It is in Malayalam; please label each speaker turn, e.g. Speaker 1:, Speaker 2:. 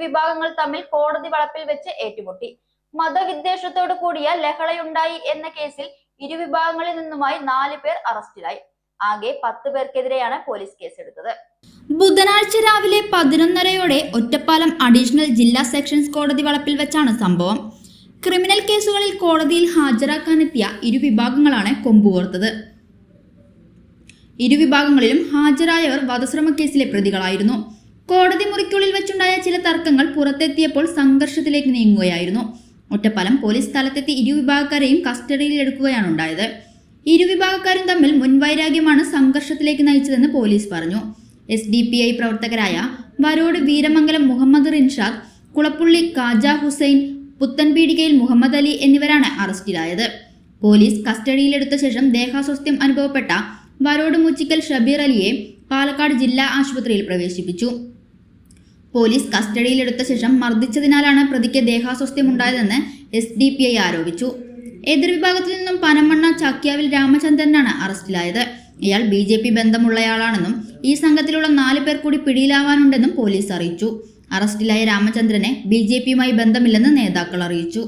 Speaker 1: വിഭാഗങ്ങൾ തമ്മിൽ കോടതി വളപ്പിൽ വെച്ച് ഏറ്റുമുട്ടി. മതവിദ്വേഷത്തോടു കൂടിയ ലഹളയുണ്ടായി എന്ന കേസിൽ ഇരുവിഭാഗങ്ങളിൽ നിന്നുമായി 4 പേർ അറസ്റ്റിലായി. ആകെ 10 പേർക്കെതിരെയാണ് പോലീസ് കേസെടുത്തത്.
Speaker 2: ബുധനാഴ്ച രാവിലെ 11:30 ഒറ്റപ്പാലം അഡീഷണൽ ജില്ലാ സെഷൻസ് കോടതി വളപ്പിൽ വെച്ചാണ് സംഭവം. ക്രിമിനൽ കേസുകളിൽ കോടതിയിൽ ഹാജരാക്കാനെത്തിയ ഇരുവിഭാഗങ്ങളാണ് കൊമ്പുകോർത്തത്. ഇരുവിഭാഗങ്ങളിലും ഹാജരായവർ വധശ്രമ കേസിലെ പ്രതികളായിരുന്നു. കോടതി മുറിക്കുള്ളിൽ വെച്ചുണ്ടായ ചില തർക്കങ്ങൾ പുറത്തെത്തിയപ്പോൾ സംഘർഷത്തിലേക്ക് നീങ്ങുകയായിരുന്നു. ഒറ്റപ്പാലം പോലീസ് സ്ഥലത്തെത്തി ഇരുവിഭാഗക്കാരെയും കസ്റ്റഡിയിലെടുക്കുകയാണ് ഉണ്ടായത്. ഇരുവിഭാഗക്കാരും തമ്മിൽ മുൻവൈരാഗ്യമാണ് സംഘർഷത്തിലേക്ക് നയിച്ചതെന്ന് പോലീസ് പറഞ്ഞു. SDPI പ്രവർത്തകരായ വരോട് വീരമംഗലം മുഹമ്മദ് റിൻഷാദ്, കുളപ്പുള്ളി കാജ ഹുസൈൻ, പുത്തൻപീടികയിൽ മുഹമ്മദ് അലി എന്നിവരാണ് അറസ്റ്റിലായത്. പോലീസ് കസ്റ്റഡിയിലെടുത്ത ശേഷം ദേഹാസ്വാസ്ഥ്യം അനുഭവപ്പെട്ട വരോട് മുച്ചിക്കൽ ഷബീർ അലിയെ പാലക്കാട് ജില്ലാ ആശുപത്രിയിൽ പ്രവേശിപ്പിച്ചു. പോലീസ് കസ്റ്റഡിയിലെടുത്ത ശേഷം മർദ്ദിച്ചതിനാലാണ് പ്രതിക്ക് ദേഹാസ്വാസ്ഥ്യമുണ്ടായതെന്ന് SDPI ആരോപിച്ചു. എതിർവിഭാഗത്തിൽ നിന്നും പനമണ്ണ ചാക്യാവിൽ രാമചന്ദ്രനാണ് അറസ്റ്റിലായത്. ഇയാൾ BJP ബന്ധമുള്ളയാളാണെന്നും ഈ സംഘത്തിലുള്ള 4 പേർ കൂടി പിടിയിലാവാനുണ്ടെന്നും പോലീസ് അറിയിച്ചു. അറസ്റ്റിലായ രാമചന്ദ്രനെ BJPയുമായി ബന്ധമില്ലെന്ന് നേതാക്കൾ അറിയിച്ചു.